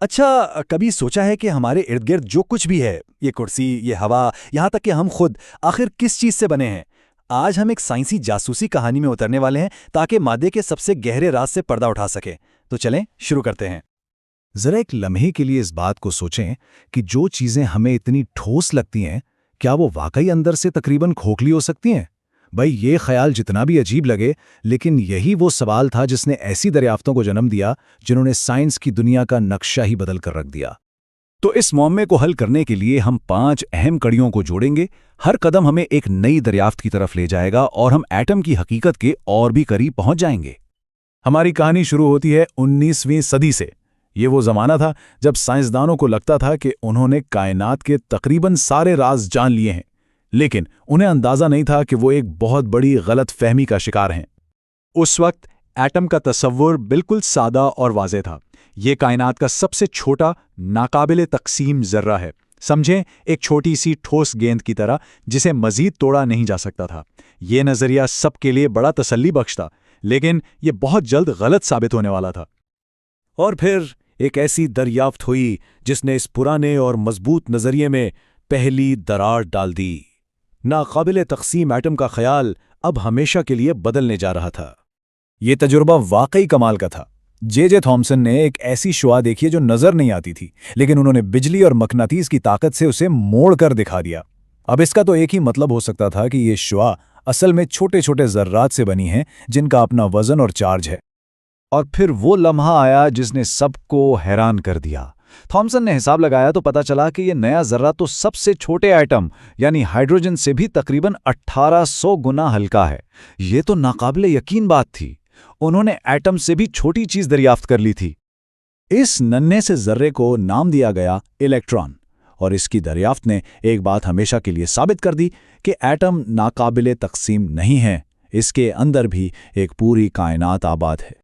اچھا، کبھی سوچا ہے کہ ہمارے ارد گرد جو کچھ بھی ہے، یہ کرسی، یہ ہوا، یہاں تک کہ ہم خود، آخر کس چیز سے بنے ہیں؟ آج ہم ایک سائنسی جاسوسی کہانی میں اترنے والے ہیں تاکہ مادے کے سب سے گہرے راز سے پردہ اٹھا سکیں۔ تو چلیں شروع کرتے ہیں۔ ذرا ایک لمحے کے لیے اس بات کو سوچیں کہ جو چیزیں ہمیں اتنی ٹھوس لگتی ہیں، کیا وہ واقعی اندر سے تقریباً کھوکھلی ہو سکتی ہیں؟ بھائی، یہ خیال جتنا بھی عجیب لگے، لیکن یہی وہ سوال تھا جس نے ایسی دریافتوں کو جنم دیا جنہوں نے سائنس کی دنیا کا نقشہ ہی بدل کر رکھ دیا۔ تو اس معمے کو حل کرنے کے لیے ہم 5 اہم کڑیوں کو جوڑیں گے۔ ہر قدم ہمیں ایک نئی دریافت کی طرف لے جائے گا اور ہم ایٹم کی حقیقت کے اور بھی قریب پہنچ جائیں گے۔ ہماری کہانی شروع ہوتی ہے 19ویں صدی سے۔ یہ وہ زمانہ تھا جب سائنسدانوں کو لگتا تھا کہ انہوں نے کائنات کے تقریباً سارے راز جان لیے ہیں، لیکن انہیں اندازہ نہیں تھا کہ وہ ایک بہت بڑی غلط فہمی کا شکار ہیں۔ اس وقت ایٹم کا تصور بالکل سادہ اور واضح تھا۔ یہ کائنات کا سب سے چھوٹا، ناقابل تقسیم ذرہ ہے۔ سمجھیں، ایک چھوٹی سی ٹھوس گیند کی طرح جسے مزید توڑا نہیں جا سکتا تھا۔ یہ نظریہ سب کے لیے بڑا تسلی بخش تھا، لیکن یہ بہت جلد غلط ثابت ہونے والا تھا۔ اور پھر ایک ایسی دریافت ہوئی جس نے اس پرانے اور مضبوط نظریے میں پہلی دراڑ ڈال دی۔ ناقابل تقسیم ایٹم کا خیال اب ہمیشہ کے لیے بدلنے جا رہا تھا۔ یہ تجربہ واقعی کمال کا تھا۔ جے تھامسن نے ایک ایسی شعاع دیکھی جو نظر نہیں آتی تھی، لیکن انہوں نے بجلی اور مقناطیس کی طاقت سے اسے موڑ کر دکھا دیا۔ اب اس کا تو ایک ہی مطلب ہو سکتا تھا کہ یہ شعاع اصل میں چھوٹے چھوٹے ذرات سے بنی ہیں جن کا اپنا وزن اور چارج ہے۔ اور پھر وہ لمحہ آیا جس نے سب کو حیران کر دیا۔ تھامسن نے حساب لگایا تو پتا چلا کہ یہ نیا ذرہ تو سب سے چھوٹے ایٹم یعنی ہائیڈروجن سے بھی تقریباً 1800 گنا ہلکا ہے۔ یہ تو ناقابل یقین بات تھی۔ انہوں نے ایٹم سے بھی چھوٹی چیز دریافت کر لی تھی۔ اس ننھے سے ذرے کو نام دیا گیا الیکٹران، اور اس کی دریافت نے ایک بات ہمیشہ کے لیے ثابت کر دی کہ ایٹم ناقابل تقسیم نہیں ہے، اس کے اندر بھی ایک پوری کائنات آباد ہے۔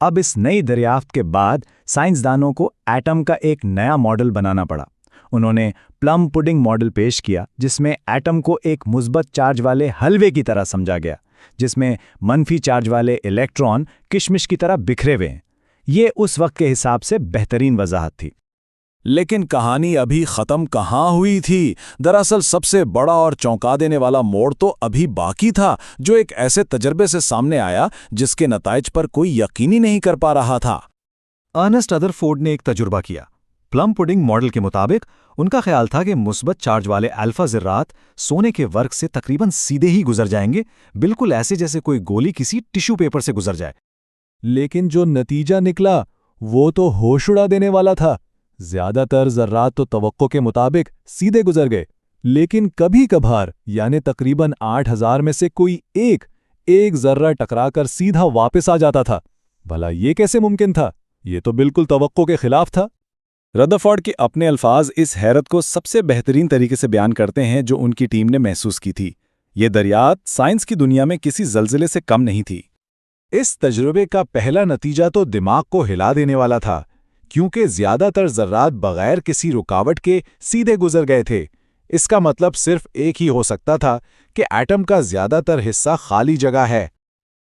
اب اس نئی دریافت کے بعد سائنسدانوں کو ایٹم کا ایک نیا ماڈل بنانا پڑا۔ انہوں نے پلم پڈنگ ماڈل پیش کیا جس میں ایٹم کو ایک مثبت چارج والے حلوے کی طرح سمجھا گیا، جس میں منفی چارج والے الیکٹران کشمش کی طرح بکھرے ہوئے ہیں۔ یہ اس وقت کے حساب سے بہترین وضاحت تھی۔ لیکن کہانی ابھی ختم کہاں ہوئی تھی؟ دراصل سب سے بڑا اور چونکا دینے والا موڑ تو ابھی باقی تھا، جو ایک ایسے تجربے سے سامنے آیا جس کے نتائج پر کوئی یقینی نہیں کر پا رہا تھا۔ ارنسٹ ردرفورڈ نے ایک تجربہ کیا۔ پلم پڈنگ ماڈل کے مطابق ان کا خیال تھا کہ مثبت چارج والے الفا ذرات سونے کے ورق سے تقریباً سیدھے ہی گزر جائیں گے، بالکل ایسے جیسے کوئی گولی کسی ٹشو پیپر سے گزر جائے۔ لیکن جو نتیجہ نکلا وہ تو ہوش اڑا دینے والا تھا۔ زیادہ تر ذرات تو توقع کے مطابق سیدھے گزر گئے، لیکن کبھی کبھار یعنی تقریباً 8000 میں سے کوئی ایک ذرہ ٹکرا کر سیدھا واپس آ جاتا تھا۔ بھلا یہ کیسے ممکن تھا؟ یہ تو بالکل توقع کے خلاف تھا۔ ردرفورڈ کے اپنے الفاظ اس حیرت کو سب سے بہترین طریقے سے بیان کرتے ہیں جو ان کی ٹیم نے محسوس کی تھی۔ یہ دریافت سائنس کی دنیا میں کسی زلزلے سے کم نہیں تھی۔ اس تجربے کا پہلا نتیجہ تو دماغ کو ہلا دینے والا تھا، کیونکہ زیادہ تر ذرات بغیر کسی رکاوٹ کے سیدھے گزر گئے تھے۔ اس کا مطلب صرف ایک ہی ہو سکتا تھا کہ ایٹم کا زیادہ تر حصہ خالی جگہ ہے۔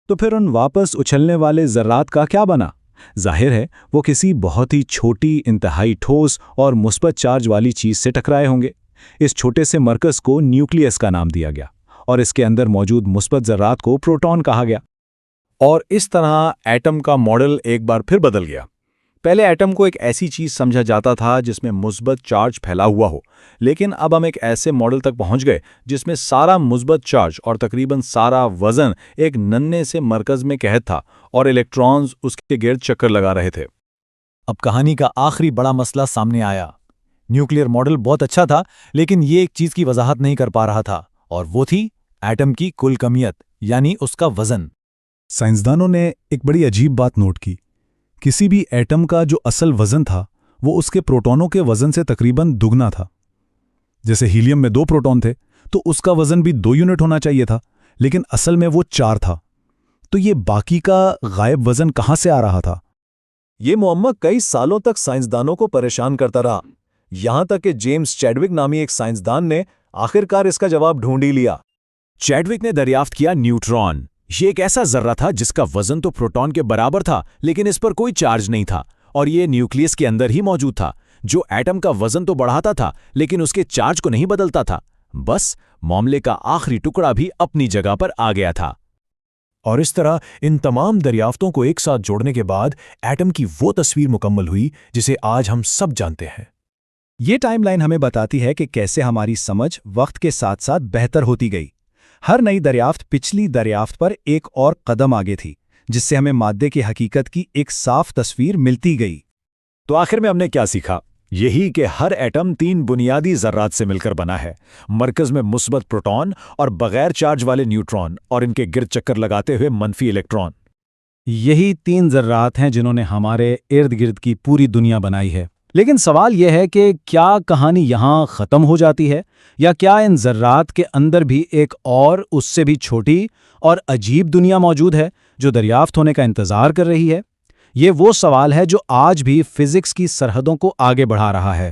تو پھر ان واپس اچھلنے والے ذرات کا کیا بنا؟ ظاہر ہے وہ کسی بہت ہی چھوٹی، انتہائی ٹھوس اور مثبت چارج والی چیز سے ٹکرائے ہوں گے۔ اس چھوٹے سے مرکز کو نیوکلیس کا نام دیا گیا اور اس کے اندر موجود مثبت ذرات کو پروٹون کہا گیا۔ اور اس طرح ایٹم کا ماڈل ایک بار پھر بدل گیا۔ پہلے ایٹم کو ایک ایسی چیز سمجھا جاتا تھا جس میں مثبت چارج پھیلا ہوا ہو، لیکن اب ہم ایک ایسے ماڈل تک پہنچ گئے جس میں سارا مثبت چارج اور تقریباً سارا وزن ایک ننھے سے مرکز میں قید تھا اور الیکٹرانز اس کے گرد چکر لگا رہے تھے۔ اب کہانی کا آخری بڑا مسئلہ سامنے آیا۔ نیوکلیئر ماڈل بہت اچھا تھا، لیکن یہ ایک چیز کی وضاحت نہیں کر پا رہا تھا، اور وہ تھی ایٹم کی کل کمیت، یعنی اس کا وزن۔ سائنسدانوں نے ایک بڑی عجیب بات نوٹ کی۔ کسی بھی ایٹم کا جو اصل وزن تھا وہ اس کے پروٹونوں کے وزن سے تقریباً دگنا تھا۔ جیسے ہیلیم میں 2 پروٹون تھے تو اس کا وزن بھی 2 یونٹ ہونا چاہیے تھا، لیکن اصل میں وہ 4 تھا۔ تو یہ باقی کا غائب وزن کہاں سے آ رہا تھا؟ یہ معمہ کئی سالوں تک سائنسدانوں کو پریشان کرتا رہا، یہاں تک کہ جیمز چیڈوک نامی ایک سائنسدان نے آخرکار اس کا جواب ڈھونڈ ہی لیا۔ چیڈوک نے دریافت کیا نیوٹران۔ یہ ایک ایسا ذرہ تھا جس کا وزن تو پروٹون کے برابر تھا، لیکن اس پر کوئی چارج نہیں تھا، اور یہ نیوکلیس کے اندر ہی موجود تھا، جو ایٹم کا وزن تو بڑھاتا تھا لیکن اس کے چارج کو نہیں بدلتا تھا۔ بس معاملے کا آخری ٹکڑا بھی اپنی جگہ پر آ گیا تھا۔ اور اس طرح ان تمام دریافتوں کو ایک ساتھ جوڑنے کے بعد ایٹم کی وہ تصویر مکمل ہوئی جسے آج ہم سب جانتے ہیں۔ یہ ٹائم لائن ہمیں بتاتی ہے کہ کیسے ہماری سمجھ وقت کے ساتھ ساتھ بہتر ہوتی گئی۔ ہر نئی دریافت پچھلی دریافت پر ایک اور قدم آگے تھی، جس سے ہمیں مادے کی حقیقت کی ایک صاف تصویر ملتی گئی۔ تو آخر میں ہم نے کیا سیکھا؟ یہی کہ ہر ایٹم 3 بنیادی ذرات سے مل کر بنا ہے، مرکز میں مثبت پروٹون اور بغیر چارج والے نیوٹرون، اور ان کے گرد چکر لگاتے ہوئے منفی الیکٹرون۔ یہی 3 ذرات ہیں جنہوں نے ہمارے ارد گرد کی پوری دنیا بنائی ہے۔ لیکن سوال یہ ہے کہ کیا کہانی یہاں ختم ہو جاتی ہے، یا کیا ان ذرات کے اندر بھی ایک اور اس سے بھی چھوٹی اور عجیب دنیا موجود ہے جو دریافت ہونے کا انتظار کر رہی ہے؟ یہ وہ سوال ہے جو آج بھی فزکس کی سرحدوں کو آگے بڑھا رہا ہے۔